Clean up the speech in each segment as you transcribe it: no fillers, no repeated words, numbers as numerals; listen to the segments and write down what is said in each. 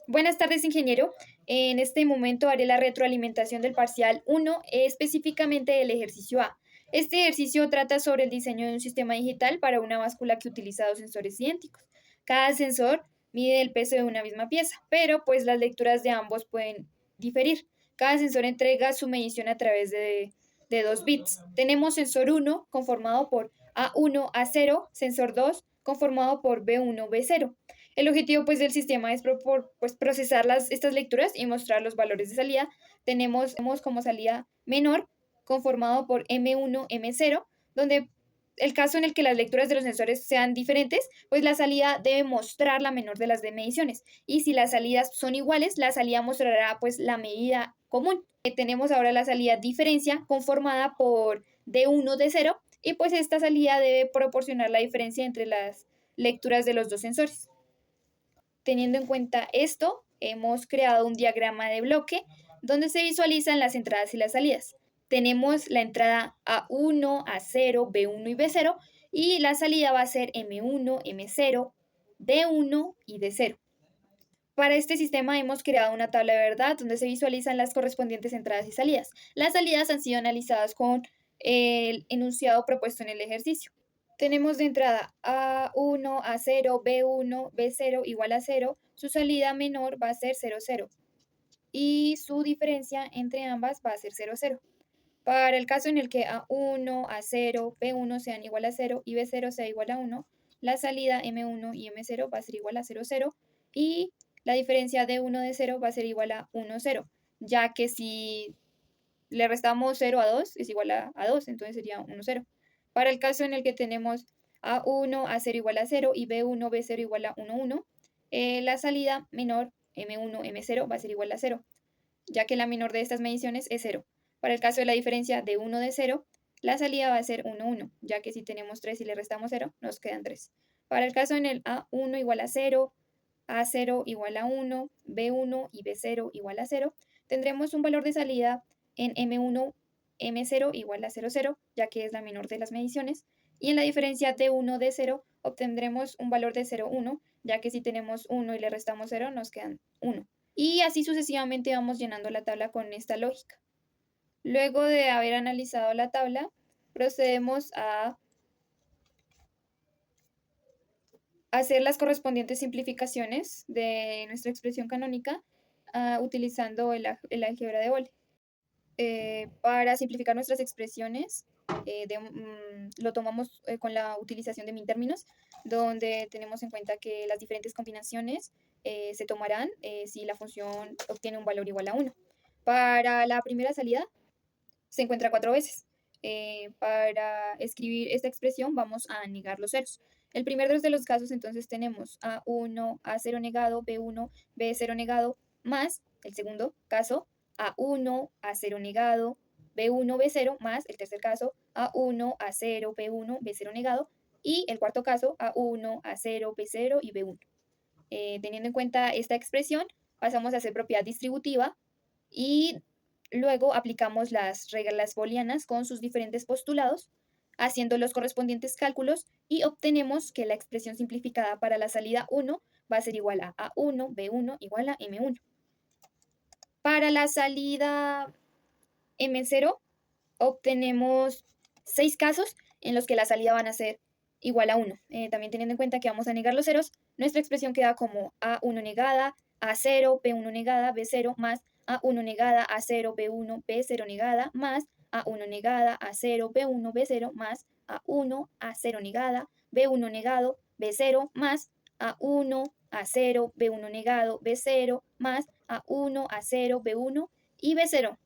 Buenas tardes, ingeniero. En este momento haré la retroalimentación del parcial 1, específicamente del ejercicio A. Este ejercicio trata sobre el diseño de un sistema digital para una báscula que utiliza dos sensores idénticos. Cada sensor mide el peso de una misma pieza, pero pues las lecturas de ambos pueden diferir. Cada sensor entrega su medición a través de 2 bits. Tenemos sensor 1 conformado por A1, A0, sensor 2 conformado por B1, B0. El objetivo pues del sistema es pues, procesar estas lecturas y mostrar los valores de salida. Tenemos como salida menor conformado por M1, M0, donde el caso en el que las lecturas de los sensores sean diferentes, pues la salida debe mostrar la menor de las de mediciones. Y si las salidas son iguales, la salida mostrará pues la medida común. Tenemos ahora la salida diferencia conformada por D1, D0, y pues esta salida debe proporcionar la diferencia entre las lecturas de los dos sensores. Teniendo en cuenta esto, hemos creado un diagrama de bloque donde se visualizan las entradas y las salidas. Tenemos la entrada A1, A0, B1 y B0 y la salida va a ser M1, M0, D1 y D0. Para este sistema hemos creado una tabla de verdad donde se visualizan las correspondientes entradas y salidas. Las salidas han sido analizadas con el enunciado propuesto en el ejercicio. Tenemos de entrada A1, A0, B1, B0 igual a 0. Su salida menor va a ser 0, 0. Y su diferencia entre ambas va a ser 0, 0. Para el caso en el que A1, A0, B1 sean igual a 0 y B0 sea igual a 1, la salida M1 y M0 va a ser igual a 0, 0. Y la diferencia de 1 de 0 va a ser igual a 1, 0. Ya que si le restamos 0 a 2 es igual a 2, entonces sería 1, 0. Para el caso en el que tenemos A1, A0 igual a 0 y B1, B0 igual a 1, 1, la salida menor M1, M0 va a ser igual a 0, ya que la menor de estas mediciones es 0. Para el caso de la diferencia de 1 de 0, la salida va a ser 1, 1, ya que si tenemos 3 y le restamos 0, nos quedan 3. Para el caso en el A1 igual a 0, A0 igual a 1, B1 y B0 igual a 0, tendremos un valor de salida en M1, M0 igual a 0, 0, ya que es la menor de las mediciones. Y en la diferencia de 1 de 0 obtendremos un valor de 0, 1, ya que si tenemos 1 y le restamos 0 nos quedan 1. Y así sucesivamente vamos llenando la tabla con esta lógica. Luego de haber analizado la tabla, procedemos a hacer las correspondientes simplificaciones de nuestra expresión canónica utilizando el álgebra de Boole. Para simplificar nuestras expresiones, lo tomamos con la utilización de min términos, donde tenemos en cuenta que las diferentes combinaciones se tomarán si la función obtiene un valor igual a 1. Para la primera salida se encuentra 4 veces. Para escribir esta expresión vamos a negar los ceros. El primer de los casos entonces tenemos A1, A0 negado, B1, B0 negado, más el segundo caso A1, A0 negado, B1, B0, más el tercer caso A1, A0, B1, B0 negado, y el cuarto caso A1, A0, B0 y B1. Teniendo en cuenta esta expresión, pasamos a hacer propiedad distributiva y luego aplicamos las reglas booleanas con sus diferentes postulados, haciendo los correspondientes cálculos y obtenemos que la expresión simplificada para la salida 1 va a ser igual a A1, B1 igual a M1. Para la salida M0 obtenemos 6 casos en los que la salida van a ser igual a 1. También teniendo en cuenta que vamos a negar los ceros, nuestra expresión queda como A1 negada, A0, B1 negada, B0, más A1 negada, A0, B1, B0 negada, más A1 negada, A0, B1, B0, más A1, A0 negada, B1 negado, B0, más A1, A0, B1 negado, B0, más A1, A0, B1 y B0.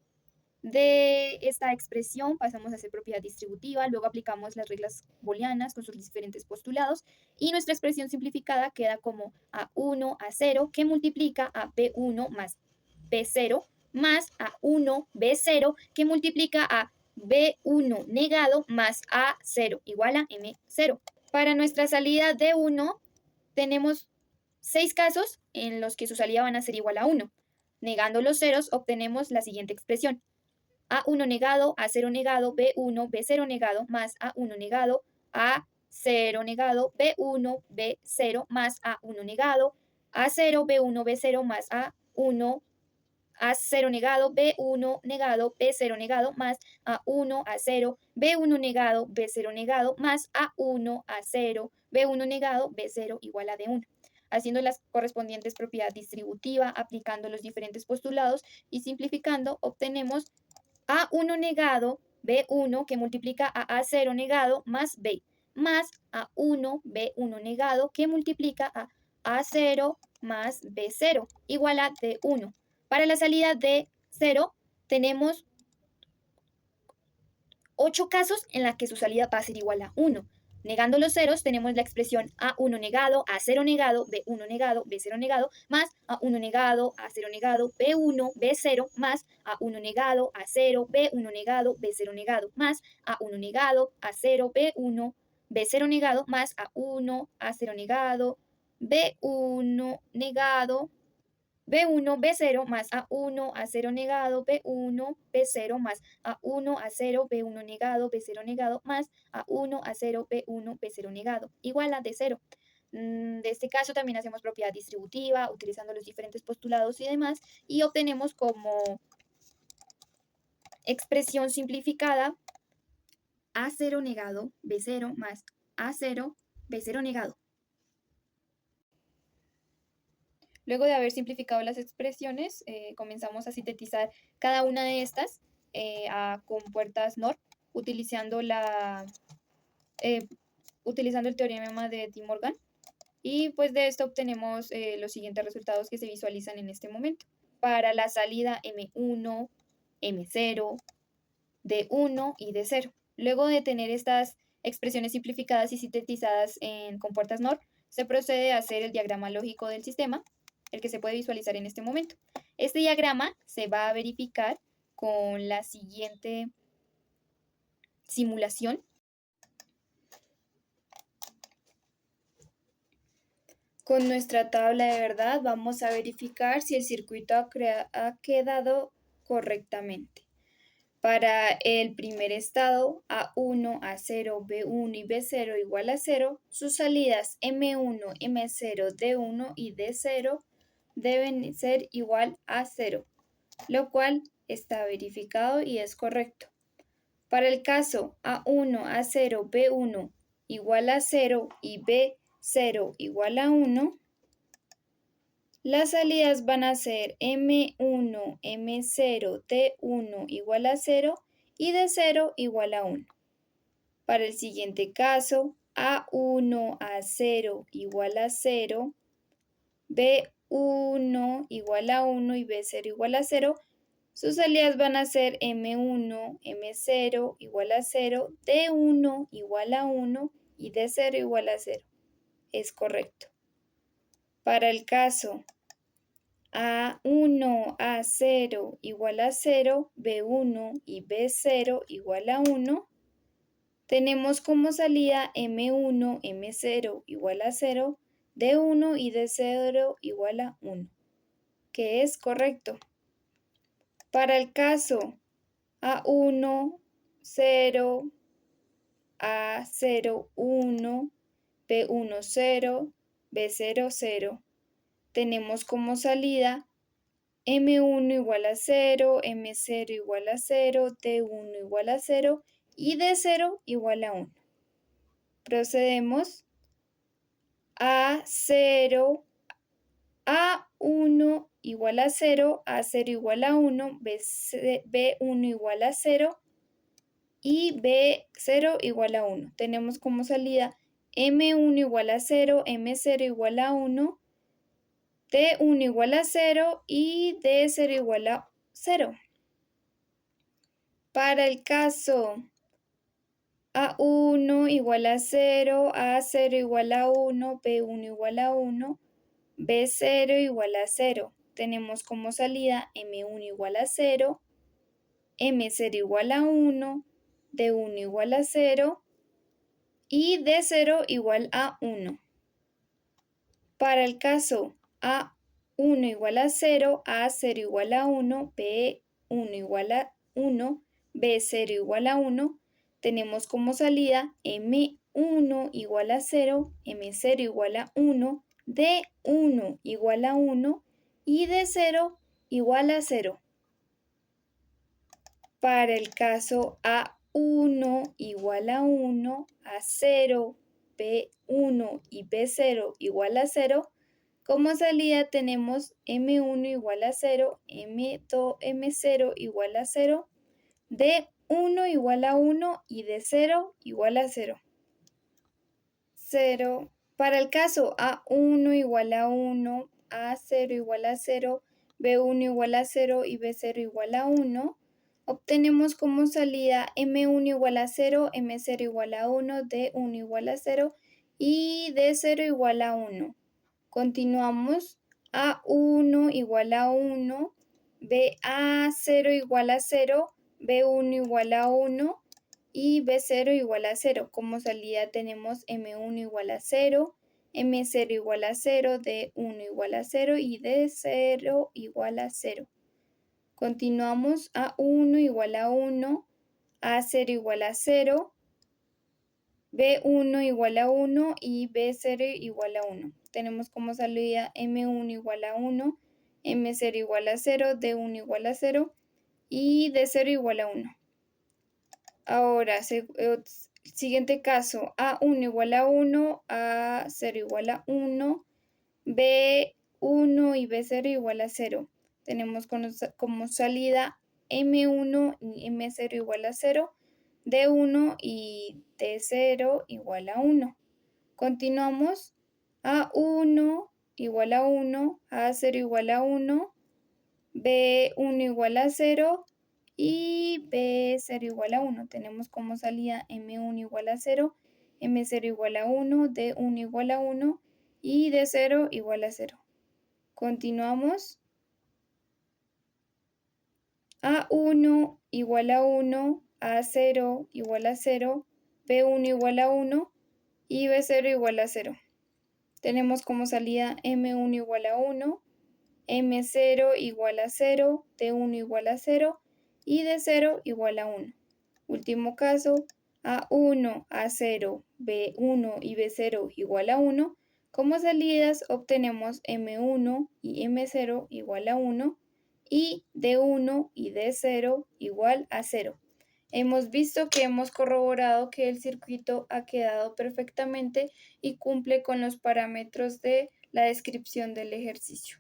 De esta expresión pasamos a hacer propiedad distributiva, luego aplicamos las reglas booleanas con sus diferentes postulados y nuestra expresión simplificada queda como A1, A0 que multiplica a B1 más B0 más A1, B0 que multiplica a B1 negado más A0 igual a M0. Para nuestra salida de 1 tenemos 6 casos en los que su salida van a ser igual a 1. Negando los ceros obtenemos la siguiente expresión. A1 negado, A0 negado, B1, B0 negado, más A1 negado, A0 negado, B1, B0, más A1 negado, A0, B1, B0 más A1, A0 negado, B1 negado, B0 negado más A1, A0, B1 negado, B0 negado más A1, A0, B1 negado, B0 igual a D1. Haciendo las correspondientes propiedades distributiva, aplicando los diferentes postulados y simplificando, obtenemos A1 negado, B1 que multiplica a A0 negado más B, más A1, B1 negado que multiplica a A0 más B0 igual a D1. Para la salida de 0 tenemos 8 casos en la que su salida va a ser igual a 1. Negando los ceros tenemos la expresión A1 negado, A0 negado, B1 negado, B0 negado, más A1 negado, A0 negado, B1, B0, más A1 negado, A0, B1 negado, B0 negado, más A1 negado, A0, B1, B0 negado, más A1, A0 negado, B1 negado, B1, B0 más A1, A0 negado, B1, B0 más A1, A0, B1 negado, B0 negado más A1, A0, B1, B0 negado, igual a D0. De este caso también hacemos propiedad distributiva, utilizando los diferentes postulados y demás, y obtenemos como expresión simplificada A0 negado, B0 más A0, B0 negado. Luego de haber simplificado las expresiones, comenzamos a sintetizar cada una de estas con puertas NOR, utilizando, utilizando el teorema de De Morgan. Y pues de esto obtenemos los siguientes resultados que se visualizan en este momento. Para la salida M1, M0, D1 y D0. Luego de tener estas expresiones simplificadas y sintetizadas en compuertas NOR, se procede a hacer el diagrama lógico del sistema, el que se puede visualizar en este momento. Este diagrama se va a verificar con la siguiente simulación. Con nuestra tabla de verdad vamos a verificar si el circuito ha quedado correctamente. Para el primer estado, A1, A0, B1 y B0 igual a 0, sus salidas M1, M0, D1 y D0 deben ser igual a 0, lo cual está verificado y es correcto. Para el caso A1, A0, B1 igual a 0 y B0 igual a 1, las salidas van a ser M1, M0, D1 igual a 0 y D0 igual a 1. Para el siguiente caso, A1, A0 igual a 0, B1 igual a 1 y B0 igual a 0, sus salidas van a ser M1, M0 igual a 0, D1 igual a 1 y D0 igual a 0. Es correcto. Para el caso A1, A0 igual a 0, B1 y B0 igual a 1, tenemos como salida M1, M0 igual a 0, D1 y D0 igual a 1, que es correcto. Para el caso A1, 0, A0, 1, B1, 0, B0, 0, tenemos como salida M1 igual a 0, M0 igual a 0, D1 igual a 0 y D0 igual a 1. Procedemos A0, A1 igual a 0, A0 igual a 1, B1 igual a 0 y B0 igual a 1. Tenemos como salida M1 igual a 0, M0 igual a 1, D1 igual a 0 y D0 igual a 0. Para el caso A1 igual a 0, A0 igual a 1, B1 igual a 1, B0 igual a 0. Tenemos como salida M1 igual a 0, M0 igual a 1, D1 igual a 0 y D0 igual a 1. Para el caso A1 igual a 0, A0 igual a 1, B1 igual a 1, B0 igual a 1, tenemos como salida M1 igual a 0, M0 igual a 1, D1 igual a 1 y D0 igual a 0. Para el caso A1 igual a 1, A0, B1 y B0 igual a 0, como salida tenemos M1 igual a 0, M2, M0 igual a 0, D1 igual a 1 y D0 igual a 0. 0. Para el caso A1 igual a 1, A0 igual a 0, B1 igual a 0 y B0 igual a 1, obtenemos como salida M1 igual a 0, M0 igual a 1, D1 igual a 0 y D0 igual a 1. Continuamos. A1 igual a 1, BA0 igual a 0, B1 igual a 1 y B0 igual a 0. Como salida tenemos M1 igual a 0, M0 igual a 0, D1 igual a 0 y D0 igual a 0. Continuamos. A1 igual a 1, A0 igual a 0, B1 igual a 1 y B0 igual a 1. Tenemos como salida M1 igual a 1, M0 igual a 0, D1 igual a 0 y D0 igual a 1. Ahora, siguiente caso, A1 igual a 1, A0 igual a 1, B1 y B0 igual a 0. Tenemos como salida M1 y M0 igual a 0, D1 y D0 igual a 1. Continuamos. A1 igual a 1, A0 igual a 1, B1 igual a 0 y B0 igual a 1. Tenemos como salida M1 igual a 0, M0 igual a 1, D1 igual a 1 y D0 igual a 0. Continuamos. A1 igual a 1, A0 igual a 0, B1 igual a 1 y B0 igual a 0. Tenemos como salida M1 igual a 1, M0 igual a 0, D1 igual a 0 y D0 igual a 1. Último caso, A1, A0, B1 y B0 igual a 1. Como salidas obtenemos M1 y M0 igual a 1 y D1 y D0 igual a 0. Hemos visto que hemos corroborado que el circuito ha quedado perfectamente y cumple con los parámetros de la descripción del ejercicio.